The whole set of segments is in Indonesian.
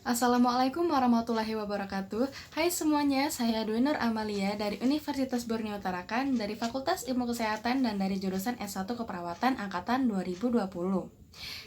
Assalamualaikum warahmatullahi wabarakatuh. Hai semuanya, saya Dwi Nur Amalia dari Universitas Borneo Tarakan dari Fakultas Ilmu Kesehatan dan dari jurusan S1 Keperawatan angkatan 2020.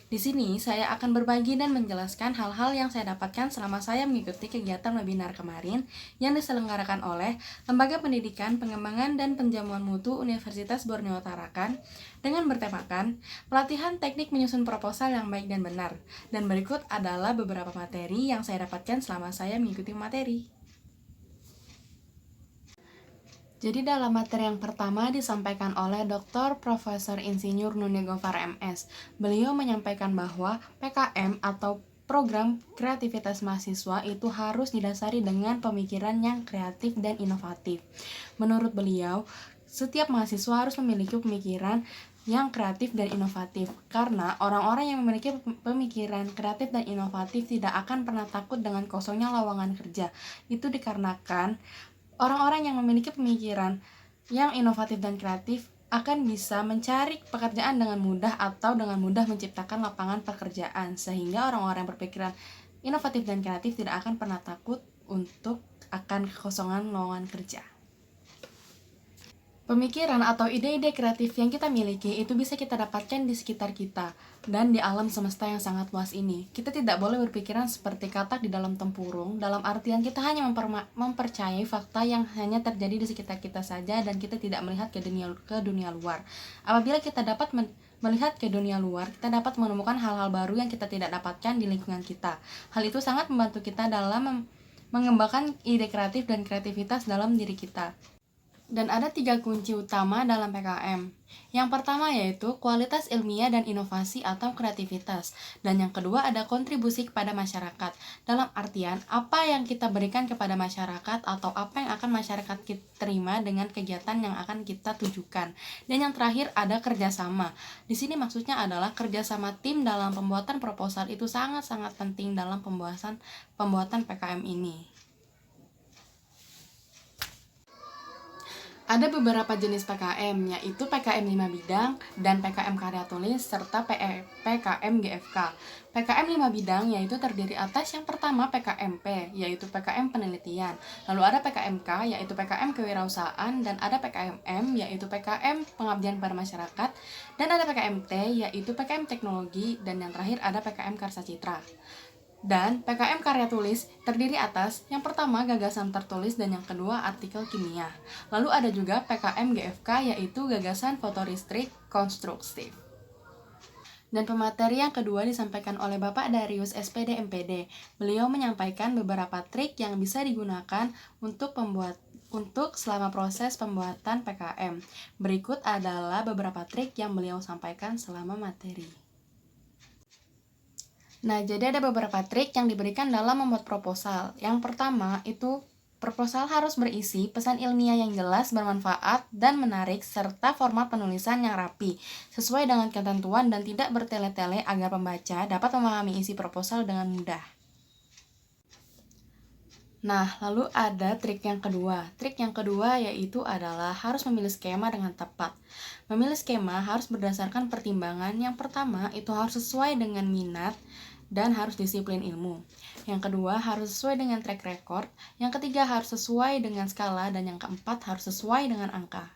Di sini saya akan berbagi dan menjelaskan hal-hal yang saya dapatkan selama saya mengikuti kegiatan webinar kemarin yang diselenggarakan oleh Lembaga Pendidikan, Pengembangan dan Penjamuan Mutu Universitas Borneo Tarakan dengan bertemakan pelatihan teknik menyusun proposal yang baik dan benar. Dan berikut adalah beberapa materi yang saya dapatkan selama saya mengikuti materi. Jadi dalam materi yang pertama disampaikan oleh Dr. Profesor Insinyur Nuni Gofar MS. Beliau menyampaikan bahwa PKM atau program kreativitas mahasiswa itu harus didasari dengan pemikiran yang kreatif dan inovatif. Menurut beliau, setiap mahasiswa harus memiliki pemikiran yang kreatif dan inovatif, karena orang-orang yang memiliki pemikiran kreatif dan inovatif tidak akan pernah takut dengan kosongnya lowongan kerja. Itu dikarenakan orang-orang yang memiliki pemikiran yang inovatif dan kreatif akan bisa mencari pekerjaan dengan mudah atau dengan mudah menciptakan lapangan pekerjaan, sehingga orang-orang yang berpikiran inovatif dan kreatif tidak akan pernah takut untuk akan kekosongan lowongan kerja. Pemikiran atau ide-ide kreatif yang kita miliki itu bisa kita dapatkan di sekitar kita dan di alam semesta yang sangat luas ini. Kita tidak boleh berpikiran seperti katak di dalam tempurung, dalam artian kita hanya mempercayai fakta yang hanya terjadi di sekitar kita saja dan kita tidak melihat ke dunia luar. Apabila kita dapat melihat ke dunia luar, kita dapat menemukan hal-hal baru yang kita tidak dapatkan di lingkungan kita. Hal itu sangat membantu kita dalam mengembangkan ide kreatif dan kreativitas dalam diri kita. Dan ada 3 kunci utama dalam PKM. Yang pertama yaitu kualitas ilmiah dan inovasi atau kreativitas. Dan yang kedua ada kontribusi kepada masyarakat. Dalam artian, apa yang kita berikan kepada masyarakat atau apa yang akan masyarakat kita terima dengan kegiatan yang akan kita tujukan. Dan yang terakhir ada kerjasama. Di sini maksudnya adalah kerjasama tim dalam pembuatan proposal itu sangat-sangat penting dalam pembuatan PKM ini. Ada beberapa jenis PKM, yaitu PKM 5 bidang dan PKM karya tulis serta PKM GFK. PKM 5 bidang yaitu terdiri atas yang pertama PKMP, yaitu PKM penelitian. Lalu ada PKMK, yaitu PKM kewirausahaan, dan ada PKMM, yaitu PKM pengabdian pada masyarakat, dan ada PKMT, yaitu PKM teknologi, dan yang terakhir ada PKM karsa citra. Dan PKM karya tulis terdiri atas yang pertama gagasan tertulis dan yang kedua artikel kimia. Lalu ada juga PKM GFK yaitu gagasan fotoristik konstruktif. Dan pemateri yang kedua disampaikan oleh Bapak Darius SPD MPD. Beliau menyampaikan beberapa trik yang bisa digunakan untuk selama proses pembuatan PKM. Berikut adalah beberapa trik yang beliau sampaikan selama materi. Nah, jadi ada beberapa trik yang diberikan dalam membuat proposal. Yang pertama, itu proposal harus berisi pesan ilmiah yang jelas, bermanfaat, dan menarik, serta format penulisan yang rapi, sesuai dengan ketentuan dan tidak bertele-tele agar pembaca dapat memahami isi proposal dengan mudah. Nah, lalu ada trik yang kedua. Trik yang kedua yaitu adalah harus memilih skema dengan tepat. Memilih skema harus berdasarkan pertimbangan. Yang pertama, itu harus sesuai dengan minat dan harus disiplin ilmu. Yang kedua, harus sesuai dengan track record. Yang ketiga, harus sesuai dengan skala. Dan yang keempat, harus sesuai dengan angka.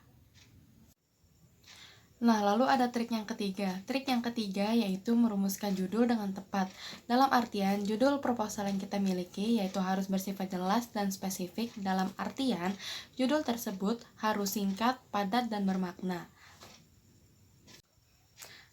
Nah, lalu ada trik yang ketiga. Trik yang ketiga yaitu merumuskan judul dengan tepat. Dalam artian, judul proposal yang kita miliki yaitu harus bersifat jelas dan spesifik. Dalam artian, judul tersebut harus singkat, padat, dan bermakna.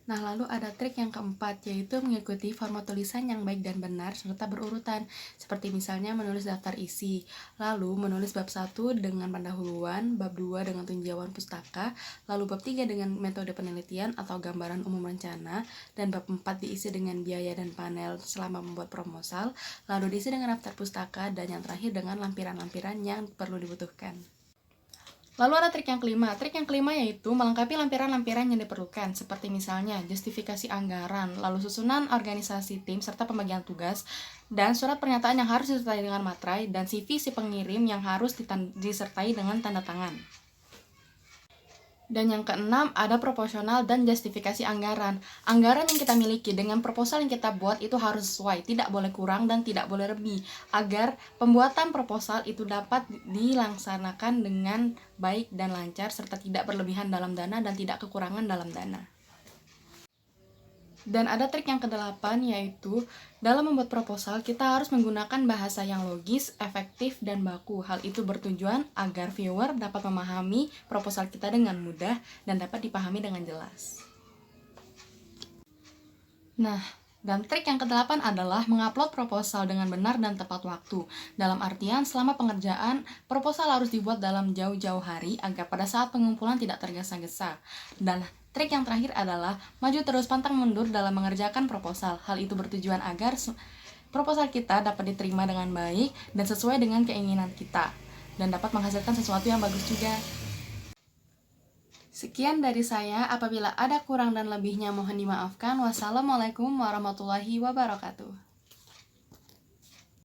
Nah, lalu ada trik yang keempat, yaitu mengikuti format tulisan yang baik dan benar serta berurutan, seperti misalnya menulis daftar isi, lalu menulis bab 1 dengan pendahuluan, bab 2 dengan tinjauan pustaka, lalu bab 3 dengan metode penelitian atau gambaran umum rencana, dan bab 4 diisi dengan biaya dan panel selama membuat proposal, lalu diisi dengan daftar pustaka, dan yang terakhir dengan lampiran-lampiran yang perlu dibutuhkan. Lalu ada trik yang kelima. Trik yang kelima yaitu melengkapi lampiran-lampiran yang diperlukan, seperti misalnya justifikasi anggaran, lalu susunan organisasi tim serta pembagian tugas, dan surat pernyataan yang harus disertai dengan materai, dan CV si pengirim yang harus disertai dengan tanda tangan. Dan yang keenam, ada proporsional dan justifikasi anggaran. Anggaran yang kita miliki dengan proposal yang kita buat itu harus sesuai, tidak boleh kurang dan tidak boleh lebih, agar pembuatan proposal itu dapat dilaksanakan dengan baik dan lancar, serta tidak berlebihan dalam dana dan tidak kekurangan dalam dana. Dan ada trik yang kedelapan, yaitu dalam membuat proposal kita harus menggunakan bahasa yang logis, efektif, dan baku. Hal itu bertujuan agar viewer dapat memahami proposal kita dengan mudah dan dapat dipahami dengan jelas. Nah, dan trik yang kedelapan adalah mengupload proposal dengan benar dan tepat waktu. Dalam artian, selama pengerjaan, proposal harus dibuat dalam jauh-jauh hari agar pada saat pengumpulan tidak tergesa-gesa. Dan trik yang terakhir adalah maju terus pantang mundur dalam mengerjakan proposal. Hal itu bertujuan agar proposal kita dapat diterima dengan baik dan sesuai dengan keinginan kita, dan dapat menghasilkan sesuatu yang bagus juga. Sekian dari saya, apabila ada kurang dan lebihnya mohon dimaafkan. Wassalamualaikum warahmatullahi wabarakatuh.